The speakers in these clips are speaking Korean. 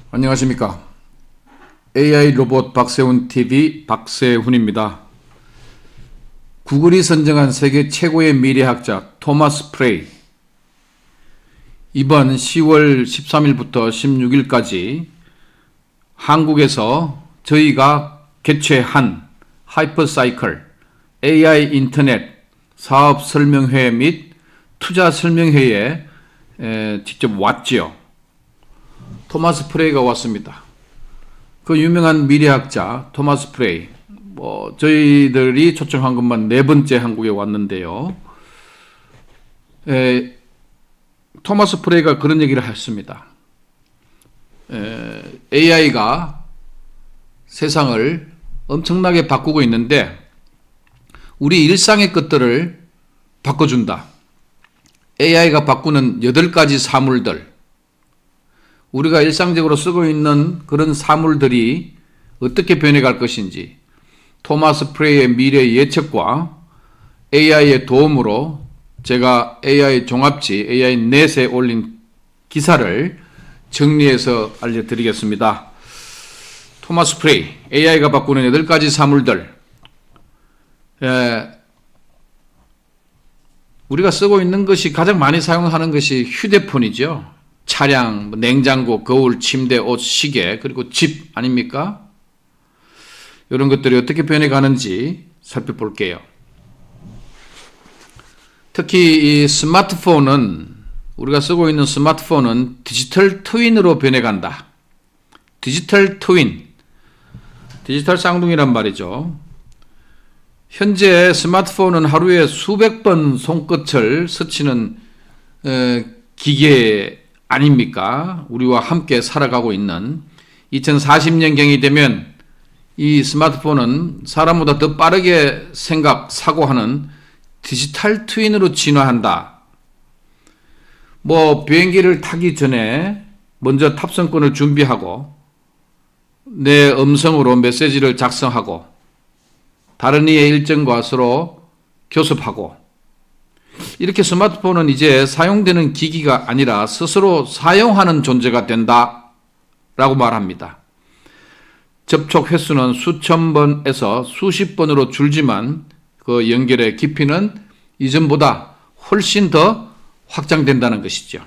안녕하십니까. AI 로봇 박세훈 TV 박세훈입니다. 구글이 선정한 세계 최고의 미래학자 토마스 프레이, 이번 10월 13일부터 16일까지 한국에서 저희가 개최한 하이퍼사이클 AI 인터넷 사업 설명회 및 투자 설명회에 직접 왔지요. 토마스 프레이가 왔습니다. 그 유명한 미래학자 토마스 프레이, 저희들이 초청한 것만 4번째 한국에 왔는데요. 토마스 프레이가 그런 얘기를 했습니다. AI가 세상을 엄청나게 바꾸고 있는데 우리 일상의 것들을 바꿔준다. AI가 바꾸는 8가지 사물들, 우리가 일상적으로 쓰고 있는 그런 사물들이 어떻게 변해갈 것인지 토마스 프레이의 미래 예측과 AI의 도움으로 제가 AI 종합지 AI 넷에 올린 기사를 정리해서 알려드리겠습니다. 토마스 프레이, AI가 바꾸는 8가지 사물들. 우리가 쓰고 있는 것이, 가장 많이 사용하는 것이 휴대폰이죠. 차량, 냉장고, 거울, 침대, 옷, 시계, 그리고 집 아닙니까? 이런 것들이 어떻게 변해가는지 살펴볼게요. 특히 이 스마트폰은, 우리가 쓰고 있는 스마트폰은 디지털 트윈으로 변해간다. 디지털 트윈, 디지털 쌍둥이란 말이죠. 현재 스마트폰은 하루에 수백 번 손끝을 스치는 기계 아닙니까? 우리와 함께 살아가고 있는 2040년경이 되면 이 스마트폰은 사람보다 더 빠르게 생각, 사고하는 디지털 트윈으로 진화한다. 비행기를 타기 전에 먼저 탑승권을 준비하고 내 음성으로 메시지를 작성하고 다른 이의 일정과 서로 교섭하고, 이렇게 스마트폰은 이제 사용되는 기기가 아니라 스스로 사용하는 존재가 된다 라고 말합니다. 접촉 횟수는 수천 번에서 수십 번으로 줄지만 그 연결의 깊이는 이전보다 훨씬 더 확장된다는 것이죠.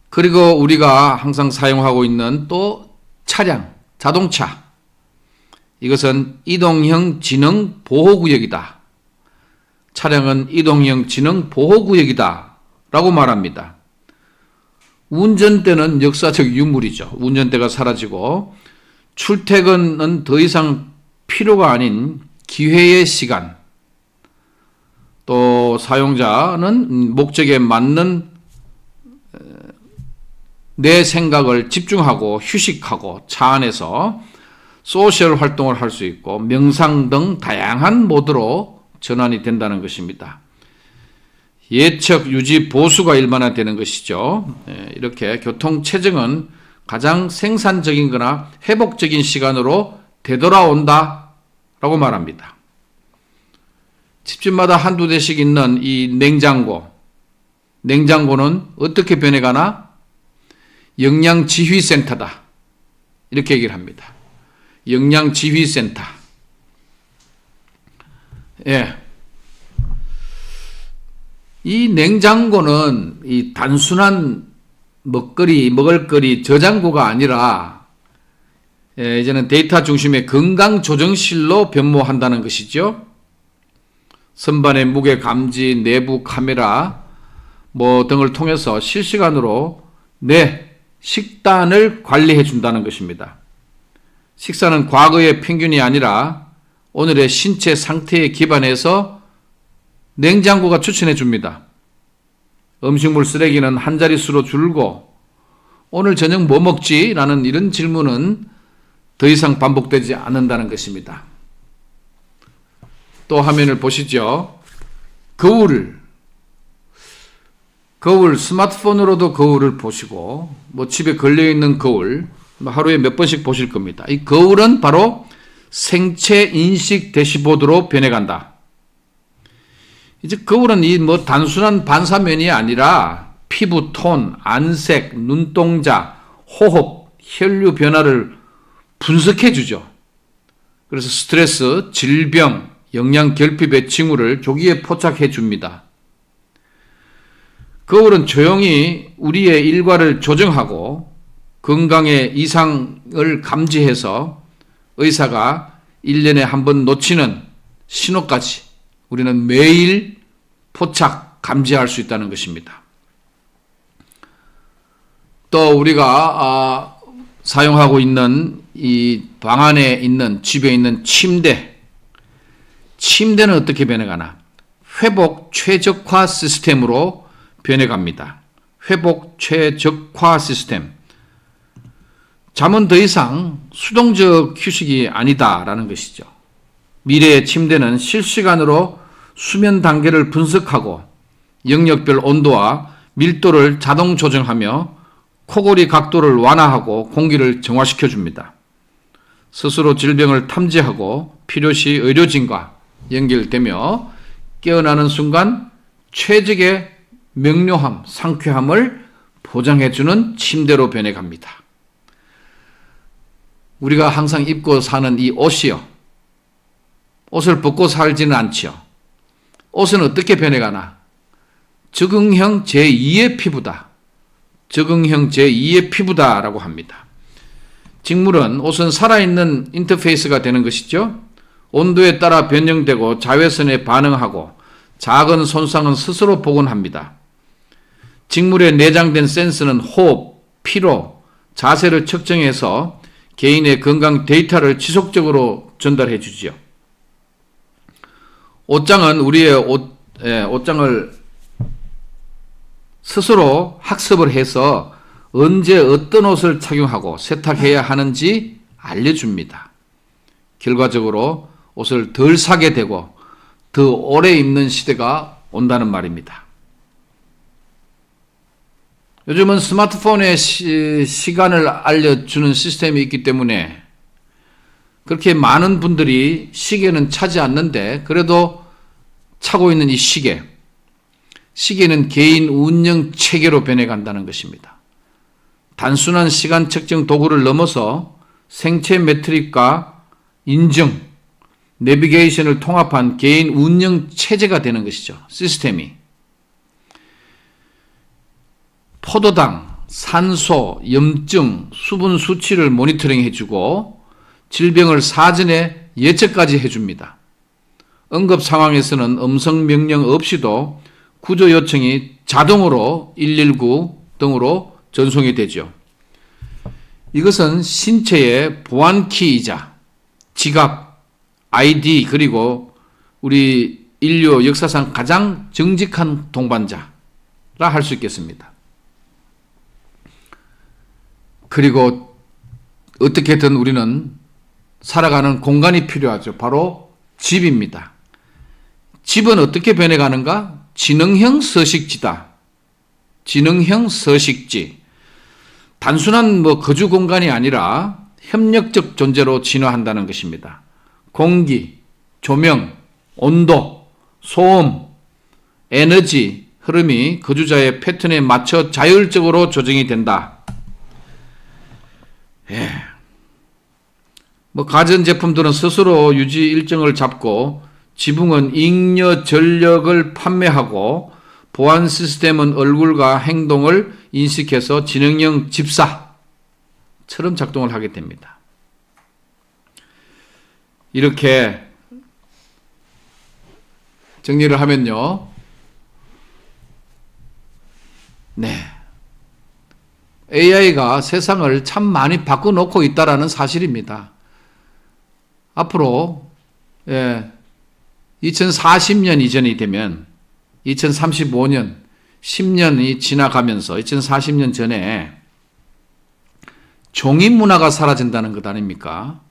그리고 우리가 항상 사용하고 있는 또 차량, 자동차, 이것은 이동형 지능 보호구역이다. 차량은 이동형 지능 보호구역이다 라고 말합니다. 운전대는 역사적 유물이죠. 운전대가 사라지고 출퇴근은 더 이상 필요가 아닌 기회의 시간, 또 사용자는 목적에 맞는 내 생각을 집중하고 휴식하고 차 안에서 소셜 활동을 할 수 있고 명상 등 다양한 모드로 전환이 된다는 것입니다. 예측, 유지, 보수가 일반화되는 것이죠. 이렇게 교통체증은 가장 생산적인 거나 회복적인 시간으로 되돌아온다 라고 말합니다. 집집마다 한두 대씩 있는 이 냉장고는 어떻게 변해가나? 영양지휘센터다, 이렇게 얘기를 합니다. 영양지휘센터. 이 냉장고는 이 단순한 먹을거리 저장고가 아니라 이제는 데이터 중심의 건강조정실로 변모한다는 것이죠. 선반의 무게 감지, 내부 카메라 등을 통해서 실시간으로 내 식단을 관리해 준다는 것입니다. 식사는 과거의 평균이 아니라 오늘의 신체 상태에 기반해서 냉장고가 추천해 줍니다. 음식물 쓰레기는 한 자릿수로 줄고 오늘 저녁 뭐 먹지? 라는 이런 질문은 더 이상 반복되지 않는다는 것입니다. 또 화면을 보시죠. 거울, 스마트폰으로도 거울을 보시고 집에 걸려있는 거울 하루에 몇 번씩 보실 겁니다. 이 거울은 바로 생체 인식 대시보드로 변해간다. 이제 거울은 단순한 반사면이 아니라 피부 톤, 안색, 눈동자, 호흡, 혈류 변화를 분석해 주죠. 그래서 스트레스, 질병, 영양 결핍의 징후를 조기에 포착해 줍니다. 거울은 조용히 우리의 일과를 조정하고 건강의 이상을 감지해서 의사가 1년에 한 번 놓치는 신호까지 우리는 매일 포착, 감지할 수 있다는 것입니다. 또 우리가 사용하고 있는 이 방 안에 있는 집에 있는 침대는 어떻게 변해가나? 회복 최적화 시스템으로 변해갑니다. 회복 최적화 시스템. 잠은 더 이상 수동적 휴식이 아니다라는 것이죠. 미래의 침대는 실시간으로 수면 단계를 분석하고 영역별 온도와 밀도를 자동 조정하며 코골이 각도를 완화하고 공기를 정화시켜 줍니다. 스스로 질병을 탐지하고 필요시 의료진과 연결되며 깨어나는 순간 최적의 명료함, 상쾌함을 보장해주는 침대로 변해갑니다. 우리가 항상 입고 사는 이 옷이요. 옷을 벗고 살지는 않지요. 옷은 어떻게 변해가나? 적응형 제2의 피부다. 적응형 제2의 피부다라고 합니다. 직물은 옷은 살아있는 인터페이스가 되는 것이죠. 온도에 따라 변형되고 자외선에 반응하고 작은 손상은 스스로 복원합니다. 직물에 내장된 센서는 호흡, 피로, 자세를 측정해서 개인의 건강 데이터를 지속적으로 전달해 주지요. 옷장은 우리의 옷장을 스스로 학습을 해서 언제 어떤 옷을 착용하고 세탁해야 하는지 알려줍니다. 결과적으로 옷을 덜 사게 되고 더 오래 입는 시대가 온다는 말입니다. 요즘은 스마트폰에 시간을 알려주는 시스템이 있기 때문에 그렇게 많은 분들이 시계는 차지 않는데 그래도 차고 있는 이 시계는 개인 운영 체계로 변해간다는 것입니다. 단순한 시간 측정 도구를 넘어서 생체 매트릭과 인증, 내비게이션을 통합한 개인 운영 체제가 되는 것이죠. 시스템이. 포도당, 산소, 염증, 수분 수치를 모니터링 해주고 질병을 사전에 예측까지 해줍니다. 응급 상황에서는 음성 명령 없이도 구조 요청이 자동으로 119 등으로 전송이 되죠. 이것은 신체의 보안키이자 지갑, 아이디 그리고 우리 인류 역사상 가장 정직한 동반자라 할 수 있겠습니다. 그리고 어떻게든 우리는 살아가는 공간이 필요하죠. 바로 집입니다. 집은 어떻게 변해가는가? 지능형 서식지다. 지능형 서식지. 단순한 거주 공간이 아니라 협력적 존재로 진화한다는 것입니다. 공기, 조명, 온도, 소음, 에너지 흐름이 거주자의 패턴에 맞춰 자율적으로 조정이 된다. 가전제품들은 스스로 유지 일정을 잡고 지붕은 잉여 전력을 판매하고 보안 시스템은 얼굴과 행동을 인식해서 지능형 집사처럼 작동을 하게 됩니다. 이렇게 정리를 하면요. AI가 세상을 참 많이 바꿔놓고 있다라는 사실입니다. 앞으로 2040년 이전이 되면 2035년 10년이 지나가면서 2040년 전에 종이 문화가 사라진다는 것 아닙니까?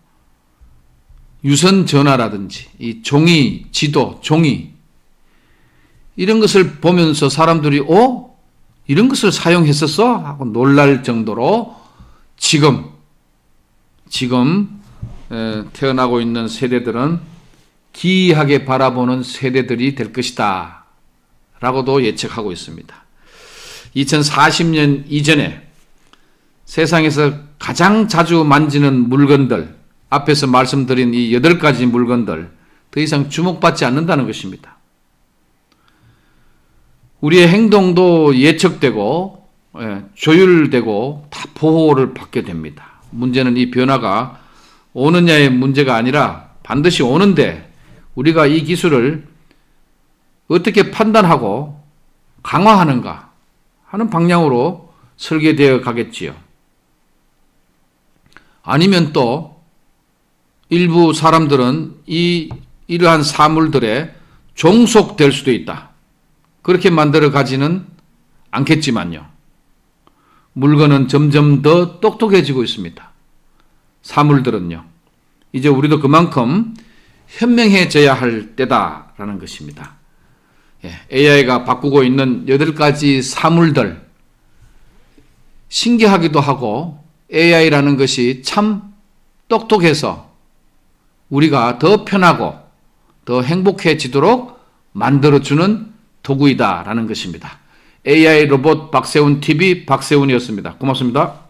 유선 전화라든지 이 종이 지도, 종이 이런 것을 보면서 사람들이 이런 것을 사용했었어? 하고 놀랄 정도로 지금 태어나고 있는 세대들은 기이하게 바라보는 세대들이 될 것이다 라고도 예측하고 있습니다. 2040년 이전에 세상에서 가장 자주 만지는 물건들, 앞에서 말씀드린 이 8가지 물건들 더 이상 주목받지 않는다는 것입니다. 우리의 행동도 예측되고 조율되고 다 보호를 받게 됩니다. 문제는 이 변화가 오느냐의 문제가 아니라 반드시 오는데 우리가 이 기술을 어떻게 판단하고 강화하는가 하는 방향으로 설계되어 가겠지요. 아니면 또 일부 사람들은 이러한 사물들에 종속될 수도 있다. 그렇게 만들어 가지는 않겠지만요. 물건은 점점 더 똑똑해지고 있습니다. 사물들은요. 이제 우리도 그만큼 현명해져야 할 때다라는 것입니다. AI가 바꾸고 있는 8가지 사물들, 신기하기도 하고 AI라는 것이 참 똑똑해서 우리가 더 편하고 더 행복해지도록 만들어주는 도구이다라는 것입니다. AI 로봇 박세훈 TV 박세훈이었습니다. 고맙습니다.